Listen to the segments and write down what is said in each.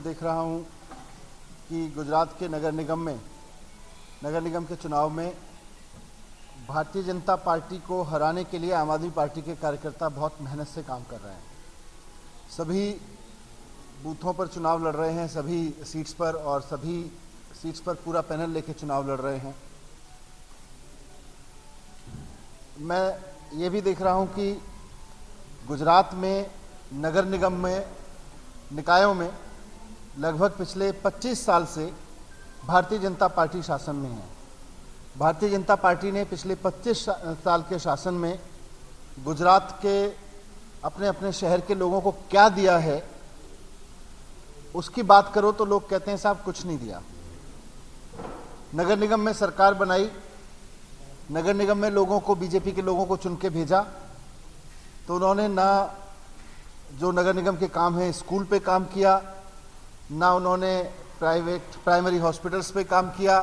देख रहा हूं कि गुजरात के नगर निगम के चुनाव में भारतीय जनता पार्टी को हराने के लिए आम आदमी पार्टी के कार्यकर्ता बहुत मेहनत से काम कर रहे हैं। सभी बूथों पर चुनाव लड़ रहे हैं, सभी सीट्स पर पूरा पैनल लेके चुनाव लड़ रहे हैं। मैं ये भी देख रहा हूं कि गुजरात में नगर निगम में निकायों में लगभग पिछले 25 साल से भारतीय जनता पार्टी शासन में है। भारतीय जनता पार्टी ने पिछले 25 साल के शासन में गुजरात के अपने अपने शहर के लोगों को क्या दिया है, उसकी बात करो तो लोग कहते हैं साहब कुछ नहीं दिया। नगर निगम में सरकार बनाई, नगर निगम में लोगों को, बीजेपी के लोगों को चुन के भेजा, तो उन्होंने ना जो नगर निगम के काम हैं स्कूल पे काम किया, ना उन्होंने प्राइमरी हॉस्पिटल्स पे काम किया,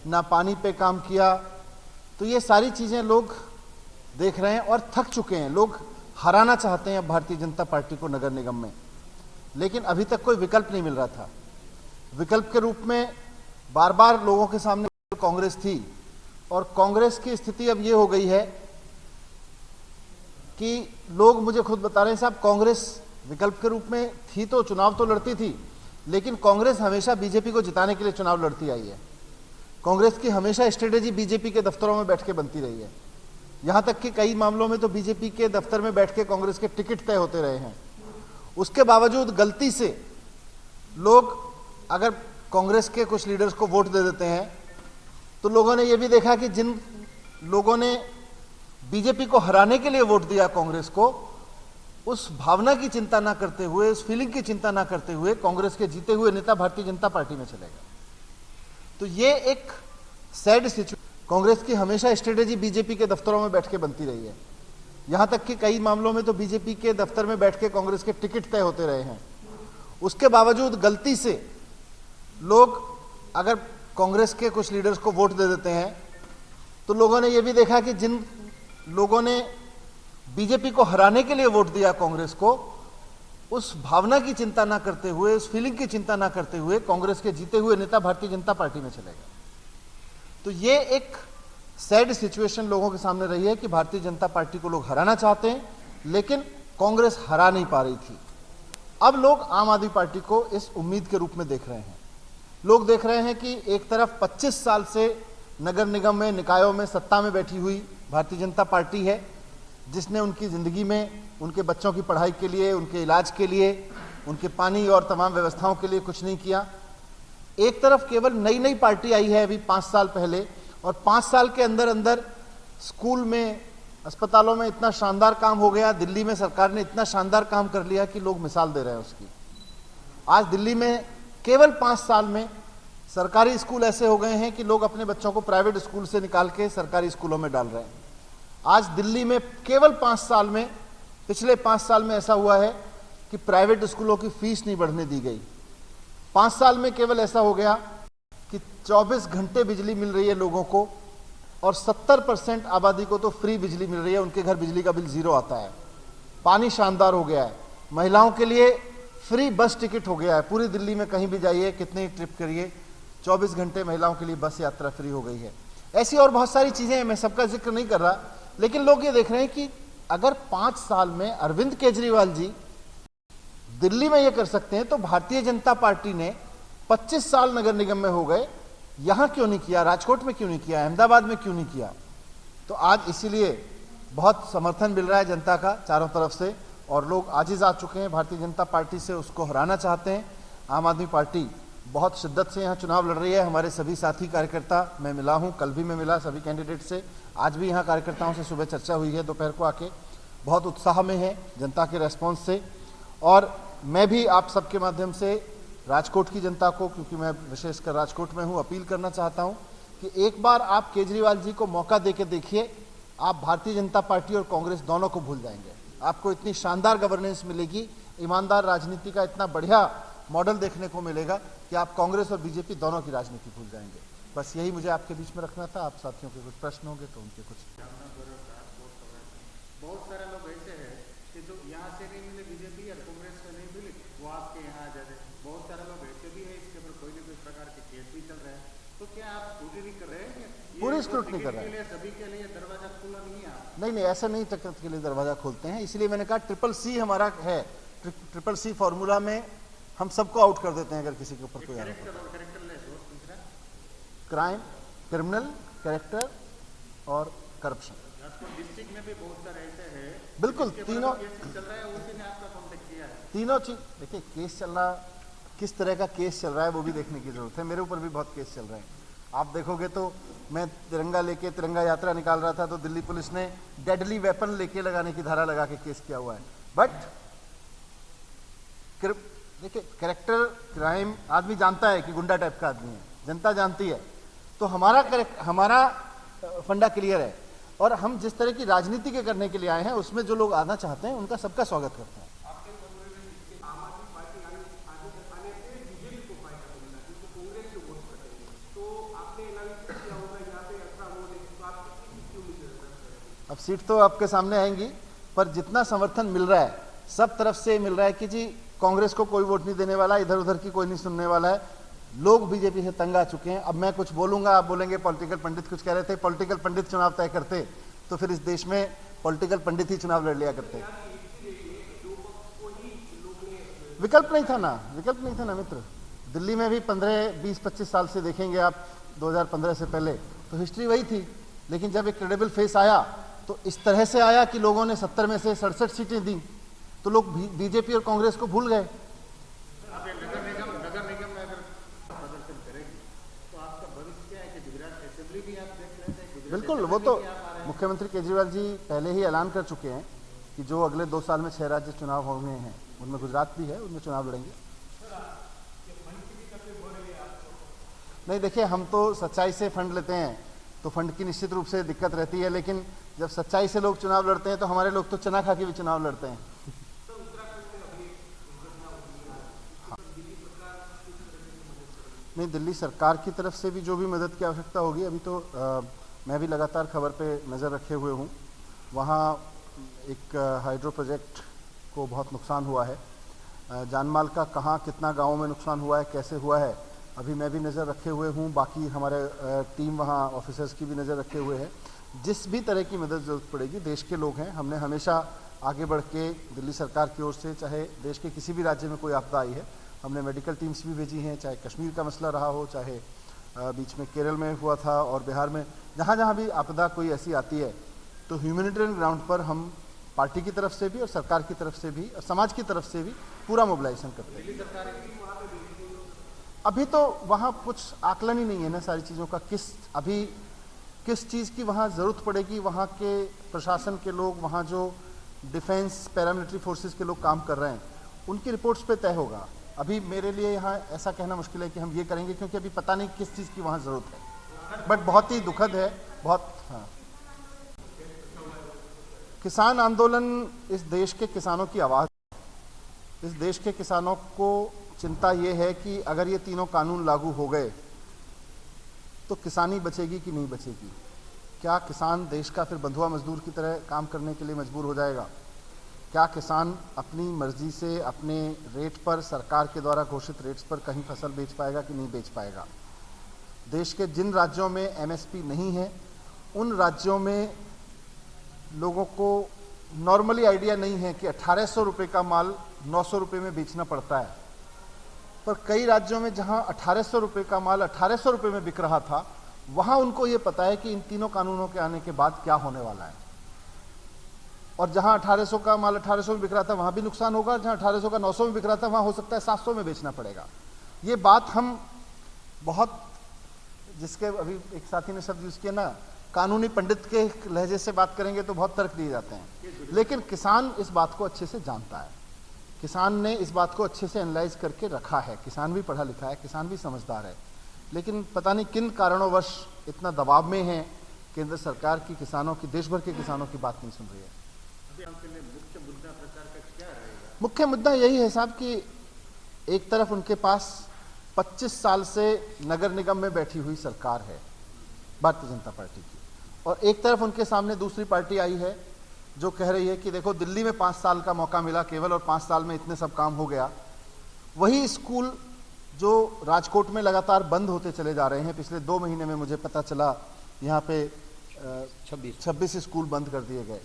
ना पानी पे काम किया। तो ये सारी चीज़ें लोग देख रहे हैं और थक चुके हैं। लोग हराना चाहते हैं भारतीय जनता पार्टी को नगर निगम में, लेकिन अभी तक कोई विकल्प नहीं मिल रहा था। विकल्प के रूप में बार बार लोगों के सामने कांग्रेस थी, और कांग्रेस की स्थिति अब ये हो गई है कि लोग मुझे खुद बता रहे हैं साहब कांग्रेस विकल्प के रूप में थी तो चुनाव तो लड़ती थी, लेकिन कांग्रेस हमेशा बीजेपी को जिताने के लिए चुनाव लड़ती आई है। कांग्रेस की हमेशा स्ट्रेटेजी बीजेपी के दफ्तरों में बैठ के बनती रही है। यहां तक कि कई मामलों में तो बीजेपी के दफ्तर में बैठ के कांग्रेस के टिकट तय होते रहे हैं। उसके बावजूद गलती से लोग अगर कांग्रेस के कुछ लीडर्स को वोट दे देते हैं, तो लोगों ने यह भी देखा कि जिन लोगों ने बीजेपी को हराने के लिए वोट दिया कांग्रेस को, उस भावना की चिंता ना करते हुए, उस फीलिंग की चिंता ना करते हुए कांग्रेस के जीते हुए नेता भारतीय जनता पार्टी में चले गए। तो ये एक सैड सिचुएशन। कांग्रेस की हमेशा स्ट्रेटेजी बीजेपी के दफ्तरों में बैठ के बनती रही है। यहां तक कि कई मामलों में तो बीजेपी के दफ्तर में बैठ के कांग्रेस के टिकट तय होते रहे हैं। उसके बावजूद गलती से लोग अगर कांग्रेस के कुछ लीडर्स को वोट दे देते हैं, तो लोगों ने यह भी देखा कि जिन लोगों ने बीजेपी को हराने के लिए वोट दिया कांग्रेस को, उस भावना की चिंता ना करते हुए, उस फीलिंग की चिंता ना करते हुए कांग्रेस के जीते हुए नेता भारतीय जनता पार्टी में चले गए। तो ये एक सैड सिचुएशन लोगों के सामने रही है कि भारतीय जनता पार्टी को लोग हराना चाहते हैं, लेकिन कांग्रेस हरा नहीं पा रही थी। अब लोग आम आदमी पार्टी को इस उम्मीद के रूप में देख रहे हैं। लोग देख रहे हैं कि एक तरफ 25 साल से नगर निगम में, निकायों में सत्ता में बैठी हुई भारतीय जनता पार्टी है, जिसने उनकी ज़िंदगी में उनके बच्चों की पढ़ाई के लिए, उनके इलाज के लिए, उनके पानी और तमाम व्यवस्थाओं के लिए कुछ नहीं किया। एक तरफ केवल नई नई पार्टी आई है अभी 5 साल पहले, और 5 साल के अंदर अंदर स्कूल में, अस्पतालों में इतना शानदार काम हो गया। दिल्ली में सरकार ने इतना शानदार काम कर लिया कि लोग मिसाल दे रहे हैं उसकी। आज दिल्ली में केवल 5 साल में सरकारी स्कूल ऐसे हो गए हैं कि लोग अपने बच्चों को प्राइवेट स्कूल से निकाल के सरकारी स्कूलों में डाल रहे हैं। आज दिल्ली में केवल 5 साल में, पिछले 5 साल में ऐसा हुआ है कि प्राइवेट स्कूलों की फीस नहीं बढ़ने दी गई। 5 साल में केवल ऐसा हो गया कि 24 घंटे बिजली मिल रही है लोगों को, और 70% आबादी को तो फ्री बिजली मिल रही है, उनके घर बिजली का बिल 0 आता है। पानी शानदार हो गया है। महिलाओं के लिए फ्री बस टिकट हो गया है। पूरी दिल्ली में कहीं भी जाइए, कितनी ट्रिप करिए, 24 घंटे महिलाओं के लिए बस यात्रा फ्री हो गई है। ऐसी और बहुत सारी चीज़ें हैं, मैं सबका जिक्र नहीं कर रहा, लेकिन लोग ये देख रहे हैं कि अगर 5 साल में अरविंद केजरीवाल जी दिल्ली में ये कर सकते हैं, तो भारतीय जनता पार्टी ने 25 साल नगर निगम में हो गए, यहां क्यों नहीं किया, राजकोट में क्यों नहीं किया, अहमदाबाद में क्यों नहीं किया। तो आज इसीलिए बहुत समर्थन मिल रहा है जनता का चारों तरफ से, और लोग आजिज आ चुके हैं भारतीय जनता पार्टी से, उसको हराना चाहते हैं। आम आदमी पार्टी बहुत शिद्दत से यहाँ चुनाव लड़ रही है। हमारे सभी साथी कार्यकर्ता, मैं मिला हूँ, कल भी मैं मिला सभी कैंडिडेट से, आज भी यहाँ कार्यकर्ताओं से सुबह चर्चा हुई है, दोपहर को आके बहुत उत्साह में है जनता के रेस्पॉन्स से। और मैं भी आप सबके माध्यम से राजकोट की जनता को, क्योंकि मैं विशेषकर राजकोट में हूँ, अपील करना चाहता हूँ कि एक बार आप केजरीवाल जी को मौका दे के देखिए, आप भारतीय जनता पार्टी और कांग्रेस दोनों को भूल जाएंगे। आपको इतनी शानदार गवर्नेंस मिलेगी, ईमानदार राजनीति का इतना बढ़िया मॉडल देखने को मिलेगा कि आप कांग्रेस और बीजेपी दोनों की राजनीति भूल जाएंगे। बस यही मुझे आपके बीच में रखना था। आप साथियों के कुछ प्रश्न होंगे तो उनके कुछ। बहुत सारे लोग ऐसे हैं कि जो यहाँ से नहीं मिले बीजेपी या कांग्रेस से नहीं मिले, वो आपके यहाँ आ जाते। बहुत सारे लोग केस भी चल रहा है, तो क्या आप स्क्रूटिनी कर रहे हैं? पूरी स्क्रूटिनी कर रहे हैं। सभी के लिए दरवाजा खुला नहीं है? आप नहीं नहीं, ऐसा नहीं तकनीक के लिए दरवाजा खोलते हैं, इसलिए मैंने कहा ट्रिपल सी हमारा है। ट्रिपल सी फॉर्मूला में हम सबको आउट कर देते हैं अगर किसी के ऊपर कोई आरोप है। क्राइम, क्रिमिनल, कैरेक्टर और करप्शन। डिस्ट्रिक्ट में भी बहुत सारे ऐसे हैं, बिल्कुल तीनों चल रहा है, उसी ने आपका कांटेक्ट किया है। तीनों चीज देखिए, केस चल रहा, किस तरह का केस चल रहा है वो भी देखने की जरूरत है। मेरे ऊपर भी बहुत केस चल रहे हैं। आप देखोगे तो मैं तिरंगा लेके तिरंगा यात्रा निकाल रहा था तो दिल्ली पुलिस ने डेडली वेपन लेके लगाने की धारा लगा के केस किया हुआ है। बट देखिए, कैरेक्टर, क्राइम आदमी जानता है कि गुंडा टाइप का आदमी है, जनता जानती है। तो हमारा फंडा क्लियर है, और हम जिस तरह की राजनीति के करने के लिए आए हैं उसमें जो लोग आना चाहते हैं उनका सबका स्वागत करते हैं। अब सीट तो आपके सामने आएंगी, पर जितना समर्थन मिल रहा है सब तरफ से मिल रहा है कि जी कांग्रेस को कोई वोट नहीं देने वाला, इधर उधर की कोई नहीं सुनने वाला है। लोग बीजेपी से तंग आ चुके हैं। अब मैं कुछ बोलूंगा, आप बोलेंगे पॉलिटिकल पंडित कुछ कह रहे थे। पॉलिटिकल पंडित चुनाव तय करते तो फिर इस देश में पॉलिटिकल पंडित ही चुनाव लड़ लिया करते। विकल्प नहीं था ना, विकल्प नहीं था ना मित्र। दिल्ली में भी 15, 20, 25 साल से देखेंगे आप, 2015 से पहले तो हिस्ट्री वही थी। लेकिन जब एक क्रेडिबल फेस आया तो इस तरह से आया कि लोगों ने 70 में से 67 सीटें दी, तो लोग बीजेपी और कांग्रेस को भूल गए। नगर निगम में अगर प्रदर्शन करेगी तो आपका भविष्य क्या है कि गुजरात असेंबली भी आप देख रहे थे? बिल्कुल, वो तो मुख्यमंत्री केजरीवाल जी पहले ही ऐलान कर चुके हैं कि जो अगले 2 साल में 6 राज्य चुनाव होंगे हैं, उनमें गुजरात भी है, उनमें चुनाव लड़ेंगे। नहीं देखिए, हम तो सच्चाई से फंड लेते हैं तो फंड की निश्चित रूप से दिक्कत रहती है, लेकिन जब सच्चाई से लोग चुनाव लड़ते हैं तो हमारे लोग तो चना खा के भी चुनाव लड़ते हैं। नहीं, दिल्ली सरकार की तरफ से भी जो भी मदद की आवश्यकता होगी, अभी तो मैं भी लगातार खबर पे नज़र रखे हुए हूँ। वहाँ एक हाइड्रो प्रोजेक्ट को बहुत नुकसान हुआ है। जानमाल का कहाँ कितना गाँव में नुकसान हुआ है, कैसे हुआ है, अभी मैं भी नज़र रखे हुए हूँ। बाकी हमारे टीम वहाँ ऑफिसर्स की भी नज़र रखे हुए है। जिस भी तरह की मदद ज़रूरत पड़ेगी, देश के लोग हैं, हमने हमेशा आगे बढ़ के दिल्ली सरकार की ओर से, चाहे देश के किसी भी राज्य में कोई आपदा आई है, हमने मेडिकल टीम्स भी भेजी हैं, चाहे कश्मीर का मसला रहा हो, चाहे बीच में केरल में हुआ था और बिहार में, जहाँ जहाँ भी आपदा कोई ऐसी आती है तो ह्यूमैनिटेरियन ग्राउंड पर हम पार्टी की तरफ से भी और सरकार की तरफ से भी और समाज की तरफ से भी पूरा मोबिलाइजेशन करते हैं। अभी तो वहाँ कुछ आकलन ही नहीं है ना सारी चीज़ों का, अभी किस चीज़ की वहाँ ज़रूरत पड़ेगी। वहाँ के प्रशासन के लोग, वहाँ जो डिफेंस पैरामिलिट्री फोर्सेस के लोग काम कर रहे हैं, उनकी रिपोर्ट्स पे तय होगा। अभी मेरे लिए यहाँ ऐसा कहना मुश्किल है कि हम ये करेंगे, क्योंकि अभी पता नहीं किस चीज़ की वहाँ ज़रूरत है। बट बहुत ही दुखद है, बहुत। हाँ, किसान आंदोलन इस देश के किसानों की आवाज़ है। इस देश के किसानों को चिंता ये है कि अगर ये तीनों कानून लागू हो गए तो किसानी बचेगी कि नहीं बचेगी। क्या किसान देश का फिर बंधुआ मजदूर की तरह काम करने के लिए मजबूर हो जाएगा? क्या किसान अपनी मर्जी से अपने रेट पर, सरकार के द्वारा घोषित रेट्स पर कहीं फसल बेच पाएगा कि नहीं बेच पाएगा? देश के जिन राज्यों में एमएसपी नहीं है, उन राज्यों में लोगों को नॉर्मली आइडिया नहीं है कि 1800 रुपये का माल 900 रुपये में बेचना पड़ता है। पर कई राज्यों में जहां 1800 रुपये का माल 1800 रुपये में बिक रहा था, वहां उनको ये पता है कि इन तीनों कानूनों के आने के बाद क्या होने वाला है। और जहां 1800 का माल 1800 में बिक रहा था वहां भी नुकसान होगा, जहां 1800 का 900 में बिक रहा था वहां हो सकता है 700 में बेचना पड़ेगा। ये बात हम बहुत, जिसके अभी एक साथी ने शब्द यूज किया ना, कानूनी पंडित के लहजे से बात करेंगे तो बहुत तर्क दिए जाते हैं, लेकिन किसान इस बात को अच्छे से जानता है। किसान ने इस बात को अच्छे से एनालाइज करके रखा है। किसान भी पढ़ा लिखा है, किसान भी समझदार है, लेकिन पता नहीं किन कारणों इतना दबाव में है केंद्र सरकार की, किसानों की, देश भर के किसानों की बात नहीं सुन रही है। मुख्य मुद्दा यही है साहब कि एक तरफ उनके पास 25 साल से नगर निगम में बैठी हुई सरकार है भारतीय जनता पार्टी की, और एक तरफ उनके सामने दूसरी पार्टी आई है जो कह रही है कि देखो दिल्ली में 5 साल का मौका मिला केवल, और 5 साल में इतने सब काम हो गया। वही स्कूल जो राजकोट में लगातार बंद होते चले जा रहे हैं। पिछले 2 महीने में मुझे पता चला यहाँ पे 26 स्कूल बंद कर दिए गए।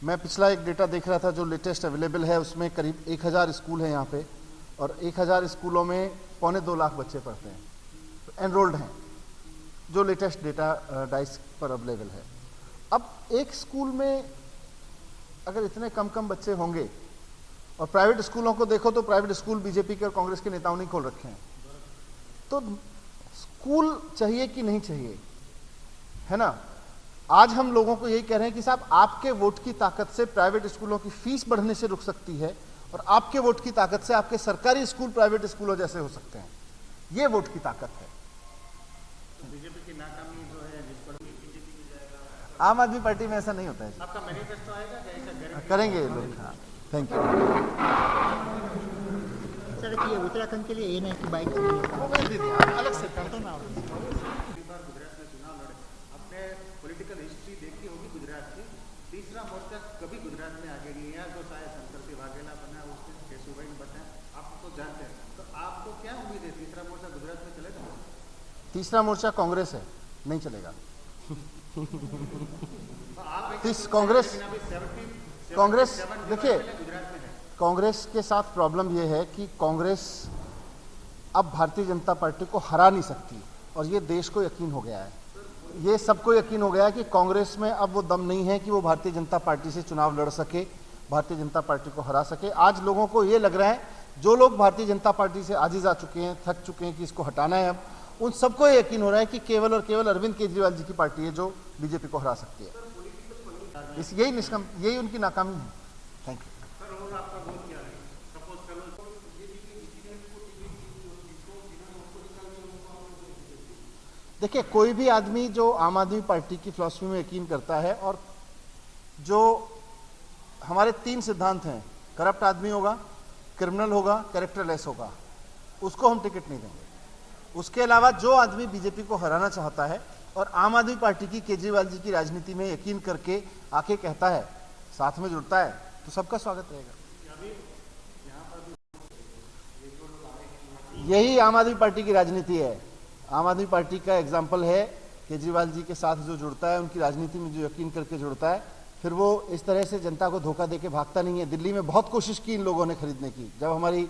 मैं पिछला एक डेटा देख रहा था जो लेटेस्ट अवेलेबल है, उसमें करीब 1000 स्कूल हैं यहाँ पे, और 1000 स्कूलों में 2.25 लाख बच्चे पढ़ते हैं, एनरोल्ड हैं, जो लेटेस्ट डेटा डाइस पर अवेलेबल है। अब एक स्कूल में अगर इतने कम बच्चे होंगे, और प्राइवेट स्कूलों को देखो तो प्राइवेट स्कूल बीजेपी के और कांग्रेस के नेताओं ने खोल रखे हैं, तो स्कूल चाहिए कि नहीं चाहिए, है ना। आज हम लोगों को यही कह रहे हैं कि साहब आपके वोट की ताकत से प्राइवेट स्कूलों की फीस बढ़ने से रुक सकती है, और आपके वोट की ताकत से आपके सरकारी स्कूल प्राइवेट स्कूलों जैसे हो सकते हैं। ये वोट की ताकत है। बीजेपी की नाकामी जो है जिस पर बीजेपी भी जाएगा, आम आदमी पार्टी में ऐसा नहीं होता है। आपका मैनिफेस्टो आएगा क्या, ऐसा गारंटी करेंगे ये लोग। हाँ, थैंक यू। सर ये उत्तराखंड के लिए ये नहीं कि बाइक अलग से कर दो ना। पहली बार गुजरात में चुनाव लड़े, आपने पॉलिटिकल हिस्ट्री देखी होगी गुजरात की। तीसरा मोर्चा कभी गुजरात में आगे नहीं है, जो शायद शंकर सिंह वाघेला बना, उसने केशुभाई ने बताया, आप तो जानते हैं। तो आपको क्या उम्मीद है, तीसरा मोर्चा गुजरात में चलेगा? तीसरा मोर्चा कांग्रेस है, नहीं चलेगा। कांग्रेस देखिए, कांग्रेस के साथ प्रॉब्लम यह है कि कांग्रेस अब भारतीय जनता पार्टी को हरा नहीं सकती, और ये देश को यकीन हो गया है, ये सबको यकीन हो गया है कि कांग्रेस में अब वो दम नहीं है कि वो भारतीय जनता पार्टी से चुनाव लड़ सके, भारतीय जनता पार्टी को हरा सके। आज लोगों को ये लग रहा है, जो लोग भारतीय जनता पार्टी से आजिज आ चुके हैं, थक चुके हैं कि इसको हटाना है, अब उन सबको ये यकीन हो रहा है कि केवल और केवल अरविंद केजरीवाल जी की पार्टी है जो बीजेपी को हरा सकती है। यही उनकी नाकामी है। Thank you. देखिए, कोई भी आदमी जो आम आदमी पार्टी की फिलॉसफी में यकीन करता है, और जो हमारे 3 सिद्धांत हैं, करप्ट आदमी होगा, क्रिमिनल होगा, कैरेक्टरलेस होगा, उसको हम टिकट नहीं देंगे। उसके अलावा जो आदमी बीजेपी को हराना चाहता है और आम आदमी पार्टी की, केजरीवाल जी की राजनीति में यकीन करके आके कहता है, साथ में जुड़ता है, तो सबका स्वागत रहेगा। यही आम आदमी पार्टी की राजनीति है। आम आदमी पार्टी का एग्जाम्पल है, केजरीवाल जी के साथ जो जुड़ता है, उनकी राजनीति में जो यकीन करके जुड़ता है, फिर वो इस तरह से जनता को धोखा देके भागता नहीं है। दिल्ली में बहुत कोशिश की इन लोगों ने खरीदने की, जब हमारी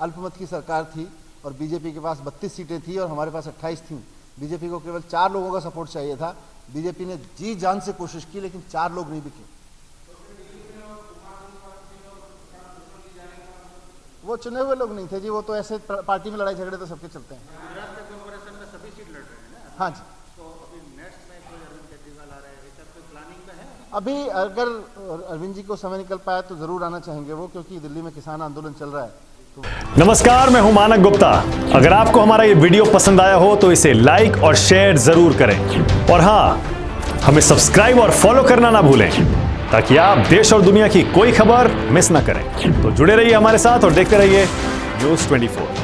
अल्पमत की सरकार थी और बीजेपी के पास 32 सीटें थी और हमारे पास 28 थीं। बीजेपी को केवल 4 लोगों का सपोर्ट चाहिए था। बीजेपी ने जी जान से कोशिश की, लेकिन 4 लोग नहीं बिके। वो चुने हुए लोग नहीं थे जी, वो तो ऐसे पार्टी में लड़ाई झगड़े तो सबके चलते हैं। गुजरात के कॉर्पोरेशन में सभी सीट लड़ रहे हैं ना? हाँ जी। तो अभी नेक्स्ट में कोई अरविंद केजरीवाल आ रहे हैं, ऐसा कोई प्लानिंग में है? अभी अगर अरविंद जी को समय निकल पाया तो जरूर आना चाहेंगे वो, क्योंकि दिल्ली में किसान आंदोलन चल रहा है। नमस्कार, मैं हूं मानक गुप्ता। अगर आपको हमारा ये वीडियो पसंद आया हो तो इसे लाइक और शेयर जरूर करें, और हां, हमें सब्सक्राइब और फॉलो करना ना भूलें, ताकि आप देश और दुनिया की कोई खबर मिस ना करें। तो जुड़े रहिए हमारे साथ और देखते रहिए न्यूज़ 24।